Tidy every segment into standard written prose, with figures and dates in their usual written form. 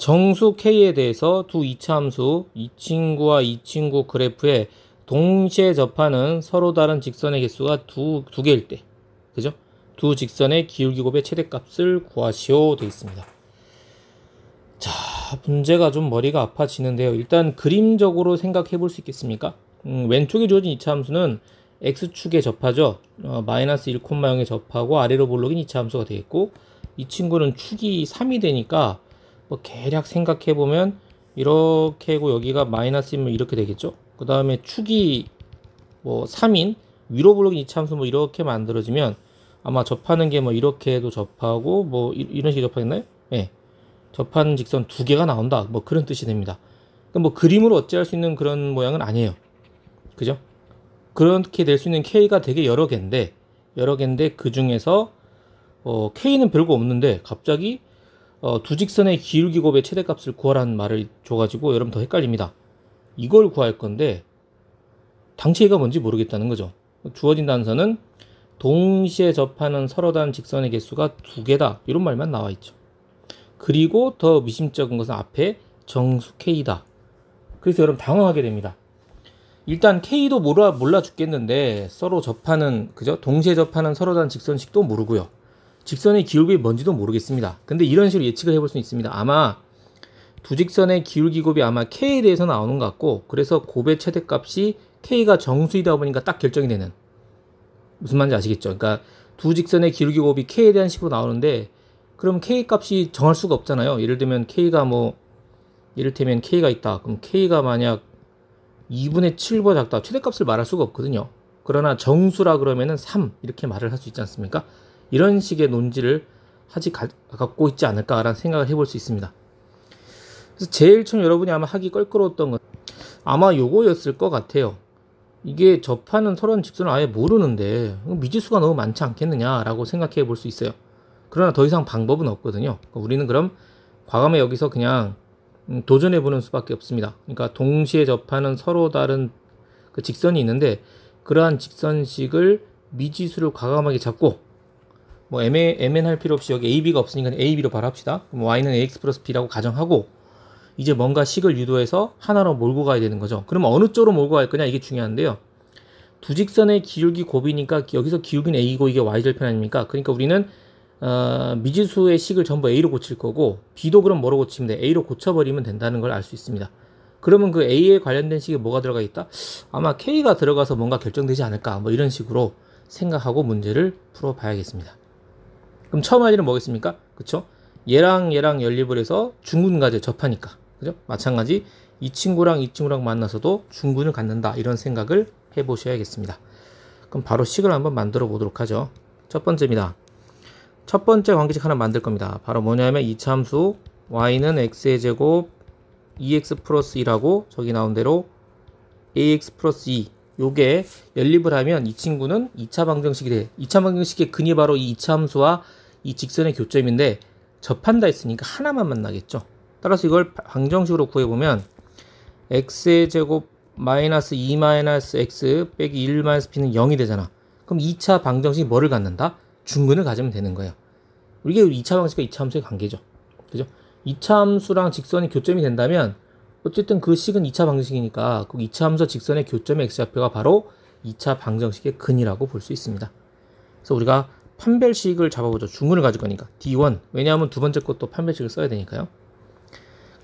정수 K에 대해서 두 이차함수 이 친구와 이 친구 그래프에 동시에 접하는 서로 다른 직선의 개수가 두 개일 때, 그죠? 두 직선의 기울기 곱의 최대값을 구하시오 되어 있습니다. 자, 문제가 좀 머리가 아파지는데요. 일단 그림적으로 생각해 볼 수 있겠습니까? 왼쪽에 주어진 이차함수는 x축에 접하죠. 마이너스 1,0에 접하고 아래로 볼록인 이차함수가 되겠고, 이 친구는 축이 3이 되니까 뭐 대략 생각해 보면 이렇게 하고 여기가 마이너스이면 이렇게 되겠죠. 그 다음에 축이 뭐 3인 위로 볼록인 이차함수 뭐 이렇게 만들어지면 아마 접하는 게 뭐 이렇게 해도 접하고 뭐 이런 식으로 접하겠나요? 예. 접하는 직선 두 개가 나온다. 뭐 그런 뜻이 됩니다. 그러니까 뭐 그림으로 어찌할 수 있는 그런 모양은 아니에요. 그죠? 그렇게 될 수 있는 K가 되게 여러 개인데 그 중에서 K는 별거 없는데 갑자기 두 직선의 기울기 곱의 최대값을 구하라는 말을 줘가지고 여러분 더 헷갈립니다. 이걸 구할 건데 당시가 뭔지 모르겠다는 거죠. 주어진 단서는 동시에 접하는 서로 다른 직선의 개수가 두 개다 이런 말만 나와 있죠. 그리고 더 미심쩍은 것은 앞에 정수 K다. 그래서 여러분 당황하게 됩니다. 일단 K도 몰라 죽겠는데 서로 접하는, 그죠? 동시에 접하는 서로 다른 직선식도 모르고요. 직선의 기울기 뭔지도 모르겠습니다. 근데 이런 식으로 예측을 해볼 수 있습니다. 아마 두 직선의 기울기 곱이 아마 K에 대해서 나오는 것 같고, 그래서 곱의 최대값이 K가 정수이다 보니까 딱 결정이 되는, 무슨 말인지 아시겠죠? 그러니까 두 직선의 기울기 곱이 K에 대한 식으로 나오는데 그럼 K 값이 정할 수가 없잖아요. 예를 들면 K가 이를테면 K가 있다. 그럼 K가 만약 2분의 7보다 작다. 최대값을 말할 수가 없거든요. 그러나 정수라 그러면은 3 이렇게 말을 할 수 있지 않습니까? 이런 식의 논지를 갖고 있지 않을까라는 생각을 해볼 수 있습니다. 그래서 제일 처음 여러분이 아마 하기 껄끄러웠던 건 아마 요거였을 것 같아요. 이게 접하는 서로 직선을 아예 모르는데 미지수가 너무 많지 않겠느냐라고 생각해 볼 수 있어요. 그러나 더 이상 방법은 없거든요. 우리는 그럼 과감히 여기서 그냥 도전해 보는 수밖에 없습니다. 그러니까 동시에 접하는 서로 다른 그 직선이 있는데 그러한 직선식을 미지수를 과감하게 잡고 뭐 MN 할 필요 없이 여기 AB가 없으니까 AB로 바로 합시다. 그럼 Y는 AX 플러스 B라고 가정하고 이제 뭔가 식을 유도해서 하나로 몰고 가야 되는 거죠. 그러면 어느 쪽으로 몰고 갈 거냐 이게 중요한데요. 두 직선의 기울기 곱이니까 여기서 기울기는 A고 이게 Y절편 아닙니까? 그러니까 우리는 미지수의 식을 전부 A로 고칠 거고 B도 그럼 뭐로 고치면 돼? A로 고쳐버리면 된다는 걸 알 수 있습니다. 그러면 그 A에 관련된 식에 뭐가 들어가 있다? 아마 K가 들어가서 뭔가 결정되지 않을까 뭐 이런 식으로 생각하고 문제를 풀어봐야겠습니다. 그럼 처음 할 일은 뭐겠습니까? 그쵸? 얘랑 연립을 해서 중근과제 접하니까 그죠? 마찬가지 이 친구랑 만나서도 중근을 갖는다 이런 생각을 해보셔야겠습니다. 그럼 바로 식을 한번 만들어 보도록 하죠. 첫 번째입니다. 첫 번째 관계식 하나 만들 겁니다. 바로 뭐냐면 이차함수 y는 x의 제곱 2x 플러스 1하고 저기 나온 대로 ax 플러스 2 요게 연립을 하면 이 친구는 2차 방정식이 돼. 2차 방정식의 근이 바로 이 이차함수와 이 직선의 교점인데 접한다 했으니까 하나만 만나겠죠. 따라서 이걸 방정식으로 구해보면 x의 제곱 마이너스 2 마이너스 x 빼기 1 마이너스 b는 0이 되잖아. 그럼 2차 방정식이 뭐를 갖는다? 중근을 가지면 되는 거예요. 이게 2차 방정식과 2차 함수의 관계죠. 그죠? 2차 함수랑 직선이 교점이 된다면 어쨌든 그 식은 2차 방정식이니까 그 2차 함수 직선의 교점의 x좌표가 바로 2차 방정식의 근이라고 볼 수 있습니다. 그래서 우리가 판별식을 잡아보죠. 중근을 가질 거니까 D1. 왜냐하면 두 번째 것도 판별식을 써야 되니까요.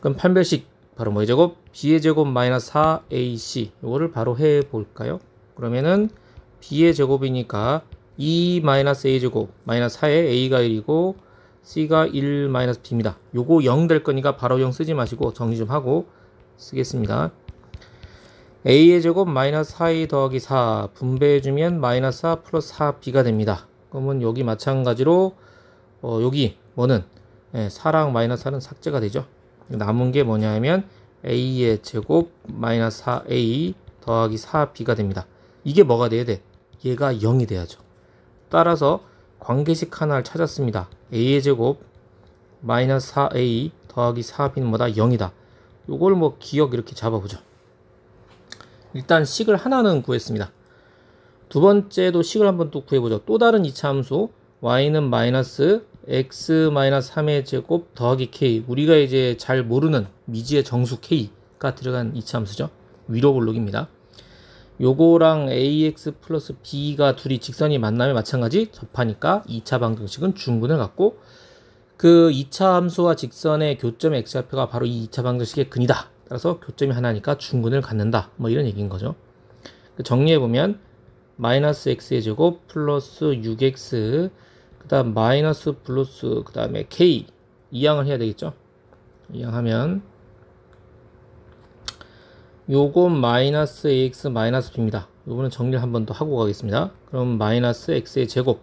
그럼 판별식 바로 뭐의 제곱? b의 제곱 마이너스 4ac 이거를 바로 해볼까요? 그러면은 b의 제곱이니까 2 마이너스 a 제곱 마이너스 4에 a가 1이고 c가 1 마이너스 b입니다. 요거 0 될 거니까 바로 0 쓰지 마시고 정리 좀 하고 쓰겠습니다. a의 제곱 마이너스 4a 더하기 4 분배해주면 마이너스 4 플러스 4b가 됩니다. 그러면 여기 마찬가지로 여기 뭐는 4랑 마이너스 4는 삭제가 되죠. 남은 게 뭐냐 하면 a의 제곱 마이너스 4a 더하기 4b가 됩니다. 이게 뭐가 돼야 돼? 얘가 0이 돼야죠. 따라서 관계식 하나를 찾았습니다. a의 제곱 마이너스 4a 더하기 4b는 뭐다? 0이다. 요걸 뭐 기억 이렇게 잡아보죠. 일단 식을 하나는 구했습니다. 두 번째도 식을 한번 또 구해보죠. 또 다른 이차함수 y는 마이너스 x-3의 제곱 더하기 k, 우리가 이제 잘 모르는 미지의 정수 k가 들어간 이차함수죠. 위로 볼록입니다. 요거랑 ax 플러스 b가 둘이 직선이 만나면 마찬가지 접하니까 2차 방정식은 중근을 갖고, 그 2차 함수와 직선의 교점의 x좌표가 바로 이 2차 방정식의 근이다. 따라서 교점이 하나니까 중근을 갖는다. 뭐 이런 얘기인 거죠. 정리해보면 마이너스 x의 제곱 플러스 6x, 그 다음 마이너스 플러스 그 다음에 k 이항을 해야 되겠죠. 이항하면 요건 마이너스 ax 마이너스 b입니다. 요거는 정리를 한 번 더 하고 가겠습니다. 그럼 마이너스 x의 제곱,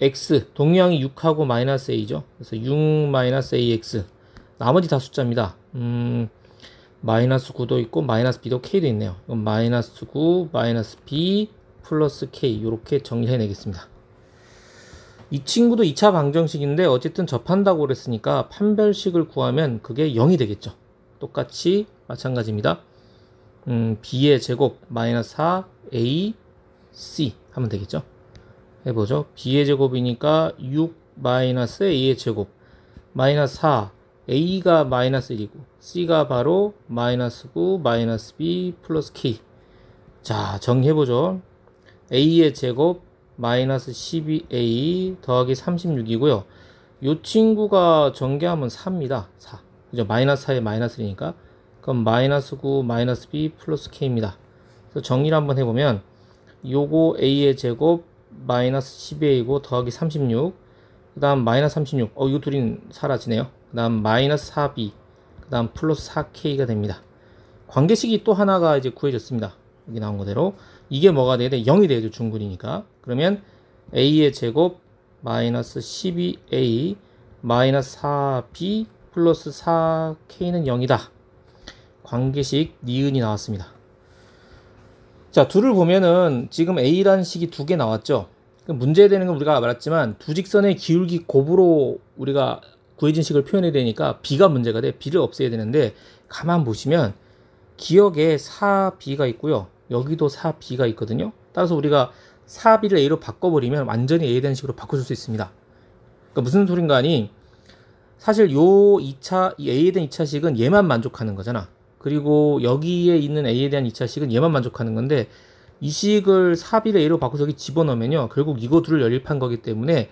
x 동량이 6하고 마이너스 a죠. 그래서 6 마이너스 ax, 나머지 다 숫자입니다. 마이너스 9도 있고 마이너스 b도 k도 있네요. 그럼 마이너스 9 마이너스 b 플러스 k, 이렇게 정리해 내겠습니다. 이 친구도 2차 방정식인데 어쨌든 접한다고 그랬으니까 판별식을 구하면 그게 0이 되겠죠. 똑같이 마찬가지입니다. b의 제곱 마이너스 4 a c 하면 되겠죠. 해보죠. b의 제곱이니까 6 마이너스 a의 제곱 마이너스 4, a가 마이너스 1이고 c가 바로 마이너스 9 마이너스 b 플러스 k. 자, 정리해보죠. a의 제곱 마이너스 12a 더하기 36이고요. 요 친구가 전개하면 4입니다. 4. 그죠? 마이너스 4에 마이너스 1이니까. 그럼 마이너스 9 마이너스 b 플러스 k입니다. 그래서 정리를 한번 해보면 요거 a의 제곱 마이너스 12a이고 더하기 36, 그 다음 마이너스 36, 이 둘이 사라지네요. 그 다음 마이너스 4b, 그 다음 플러스 4k가 됩니다. 관계식이 또 하나가 이제 구해졌습니다. 여기 나온 그대로. 이게 뭐가 돼야 돼? 0이 돼야죠. 중근이니까. 그러면 a의 제곱 마이너스 12a 마이너스 4b 플러스 4k는 0이다. 관계식 니은이 나왔습니다. 자, 둘을 보면은 지금 a라는 식이 두 개 나왔죠. 문제되는 건 우리가 말했지만 두 직선의 기울기 곱으로 우리가 구해진 식을 표현해야 되니까 b가 문제가 돼. b를 없애야 되는데, 가만 보시면 기역에 4b가 있고요. 여기도 4b가 있거든요. 따라서 우리가 4b를 a로 바꿔버리면 완전히 a에 대한 식으로 바꿔줄 수 있습니다. 그러니까 무슨 소린가 하니, 사실 요 2차, 이 a에 대한 2차식은 얘만 만족하는 거잖아. 그리고 여기에 있는 a에 대한 2차식은 얘만 만족하는 건데, 이 식을 4b를 a로 바꿔서 여기 집어넣으면요, 결국 이거 둘을 연립한 거기 때문에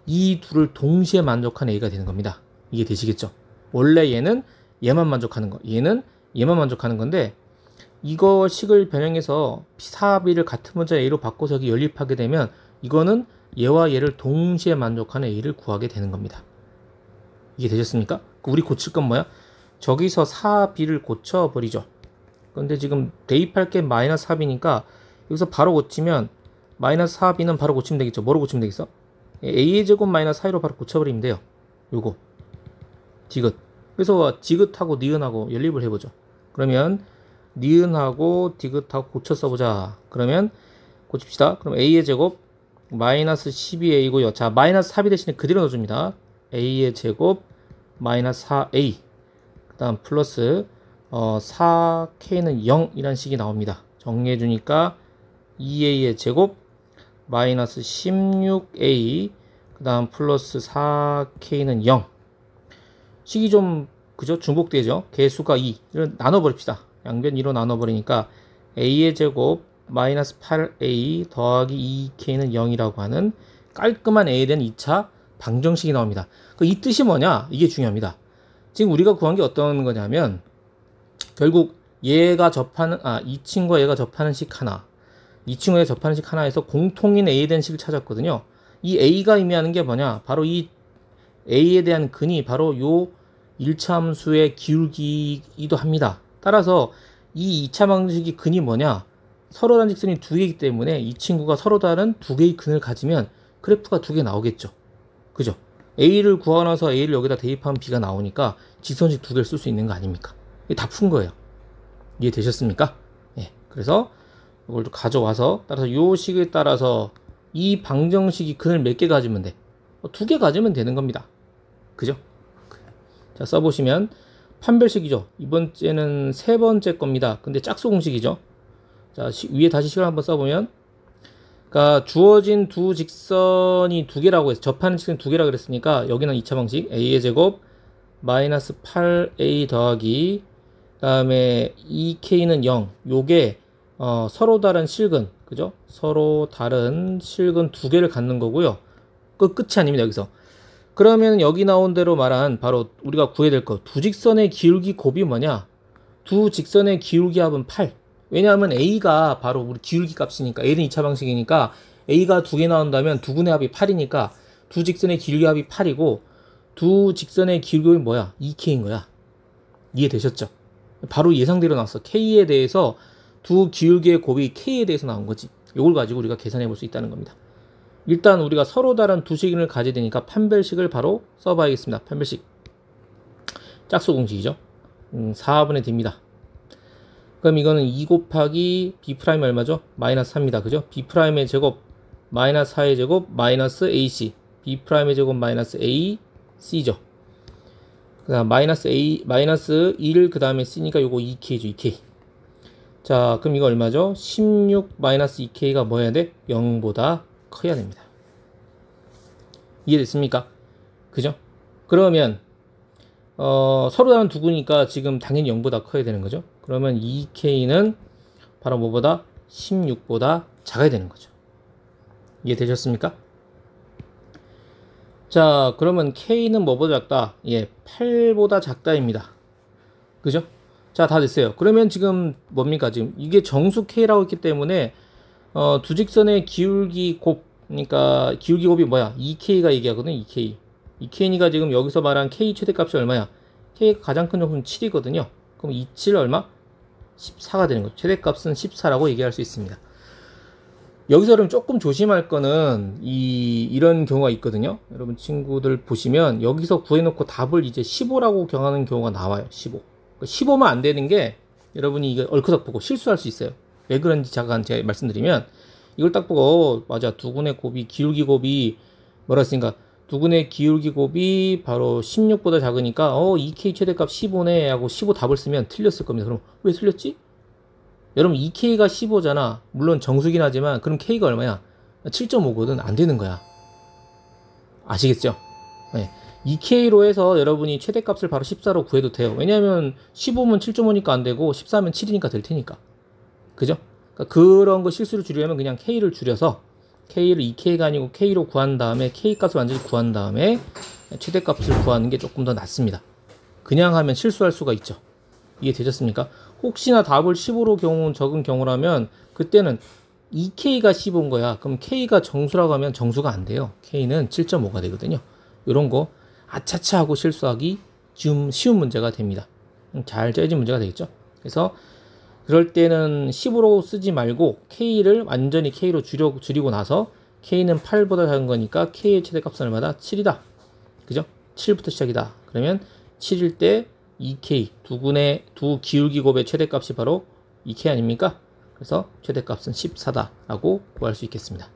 이 둘을 동시에 만족한 a가 되는 겁니다. 이게 되시겠죠? 원래 얘는 얘만 만족하는 거, 얘는 얘만 만족하는 건데, 이거 식을 변형해서 4b를 같은 문자 a로 바꿔서 여기 연립하게 되면 이거는 얘와 얘를 동시에 만족하는 a를 구하게 되는 겁니다. 이게 되셨습니까? 우리 고칠 건 뭐야? 저기서 4b를 고쳐버리죠. 그런데 지금 대입할 게 마이너스 4b니까 여기서 바로 고치면 마이너스 4b는 바로 고치면 되겠죠. 뭐로 고치면 되겠어? a의 제곱 마이너스 4로 바로 고쳐버리면 돼요. 요거 디귿. 그래서 디귿하고 니은하고 연립을 해보죠. 그러면 니은하고 디귿하고 고쳐 써보자. 그러면 고칩시다. 그럼 a의 제곱 마이너스 12a고요. 자, 마이너스 4b 대신에 그대로 넣어줍니다. a의 제곱 마이너스 4a, 그 다음 플러스 4k는 0이라는 식이 나옵니다. 정리해주니까 2a의 제곱 마이너스 16a, 그 다음 플러스 4k는 0. 식이 좀 그죠? 중복되죠? 개수가 2. 이를 나눠버립시다. 양변 2로 나눠버리니까 a의 제곱 마이너스 8a 더하기 2k는 0이라고 하는 깔끔한 a에 대한 2차 방정식이 나옵니다. 이 뜻이 뭐냐? 이게 중요합니다. 지금 우리가 구한 게 어떤 거냐면, 결국 얘가 접하는, 이 친구와 얘가 접하는 식 하나, 이 친구가 접하는 식 하나에서 공통인 a에 대한 식을 찾았거든요. 이 a가 의미하는 게 뭐냐? 바로 이 a에 대한 근이 바로 요 1차 함수의 기울기이기도 합니다. 따라서 이 2차 방정식의 근이 뭐냐? 서로 다른 직선이 두 개이기 때문에 이 친구가 서로 다른 두 개의 근을 가지면 그래프가 두 개 나오겠죠. 그죠? a를 구하나서 a를 여기다 대입하면 b가 나오니까 직선식 두 개를 쓸 수 있는 거 아닙니까? 이게 다 푼 거예요. 이해되셨습니까? 예. 그래서 이걸 좀 가져와서, 따라서 요 식에 따라서 이 방정식이 근을 몇 개 가지면 돼? 두 개 가지면 되는 겁니다. 그죠? 자, 써보시면 판별식이죠. 이번째는 세 번째 겁니다. 근데 짝수 공식이죠. 자, 위에 다시 식을 한번 써보면, 그러니까 주어진 두 직선이 두 개라고 해서 접하는 직선이 두 개라고 그랬으니까 여기는 2차 방식 a의 제곱 마이너스 8a 더하기 그다음에 2k는 0. 요게 서로 다른 실근, 그죠? 서로 다른 실근 두 개를 갖는 거고요. 끝이 아닙니다, 여기서. 그러면 여기 나온 대로 말한 바로 우리가 구해야 될 거. 두 직선의 기울기 곱이 뭐냐? 두 직선의 기울기 합은 8. 왜냐하면 a가 바로 우리 기울기 값이니까, a는 2차 방식이니까 a가 두 개 나온다면 두 군의 합이 8이니까 두 직선의 기울기 합이 8이고 두 직선의 기울기 곱이 뭐야? 2k인 거야. 이해되셨죠? 바로 예상대로 나왔어. k에 대해서 두 기울기의 곱이 k에 대해서 나온 거지. 이걸 가지고 우리가 계산해 볼 수 있다는 겁니다. 일단 우리가 서로 다른 두 식을 가져야 되니까 판별식을 바로 써봐야겠습니다. 판별식. 짝수 공식이죠. 4분의 d입니다. 그럼 이거는 2 곱하기 b' 얼마죠? 마이너스 3입니다. 그죠? b'의 제곱 마이너스 4의 제곱 마이너스 ac b'의 제곱 마이너스 ac죠. 그 다음 마이너스 1 그 다음에 c니까 요거 2k죠. 2k. 자, 그럼 이거 얼마죠? 16 마이너스 2k가 뭐 해야 돼? 0보다 커야 됩니다. 이해됐습니까? 그죠? 그러면 서로 다른 두구니까 지금 당연히 0보다 커야 되는 거죠. 그러면 2k는 바로 뭐보다? 16보다 작아야 되는 거죠. 이해되셨습니까? 자, 그러면 k는 뭐보다 작다? 예, 8보다 작다입니다. 그죠? 자, 다 됐어요. 그러면 지금 뭡니까? 지금 이게 정수 k라고 했기 때문에 두 직선의 기울기 곱, 그러니까 기울기 곱이 뭐야? 2k가 얘기하거든. 2k. 2k니까 지금 여기서 말한 k 최대값이 얼마야? k가 가장 큰 정수는 7이거든요. 그럼 27 얼마? 14가 되는 거죠. 최대값은 14라고 얘기할 수 있습니다. 여기서 그럼 조금 조심할 거는 이런 경우가 있거든요. 여러분 친구들 보시면 여기서 구해놓고 답을 이제 15라고 경하는 경우가 나와요. 15. 15만 안 되는 게 여러분이 이거 얼커덕 보고 실수할 수 있어요. 왜 그런지 잠깐 제가 말씀드리면 이걸 딱 보고 맞아 두근의 곱이 기울기 곱이 뭐라 했으니까 두근의 기울기 곱이 바로 16보다 작으니까 2k 최대값 15네 하고 15 답을 쓰면 틀렸을 겁니다. 그럼 왜 틀렸지? 여러분 2k가 15잖아. 물론 정수긴 하지만 그럼 k가 얼마야? 7.5거든. 안 되는 거야. 아시겠죠? 네. 2k로 해서 여러분이 최대값을 바로 14로 구해도 돼요. 왜냐하면 15면 7.5니까 안 되고 14면 7이니까 될 테니까. 그죠? 그러니까 그런 거 실수를 줄이려면 그냥 k를 줄여서 k를 2k가 아니고 k로 구한 다음에 k 값을 완전히 구한 다음에 최대값을 구하는 게 조금 더 낫습니다. 그냥 하면 실수할 수가 있죠. 이해되셨습니까? 혹시나 답을 15로 적은 경우라면 그때는 2k가 15인 거야. 그럼 k가 정수라고 하면 정수가 안 돼요. k는 7.5가 되거든요. 이런 거 아차차 하고 실수하기 좀 쉬운 문제가 됩니다. 잘 짜여진 문제가 되겠죠. 그래서 그럴 때는 15로 쓰지 말고 k를 완전히 k로 줄이고 나서 k는 8보다 작은 거니까 k의 최대값은 얼마다? 7이다. 그죠? 7부터 시작이다. 그러면 7일 때 2k 두 기울기 곱의 최대값이 바로 2k 아닙니까? 그래서 최대값은 14다 라고 구할 수 있겠습니다.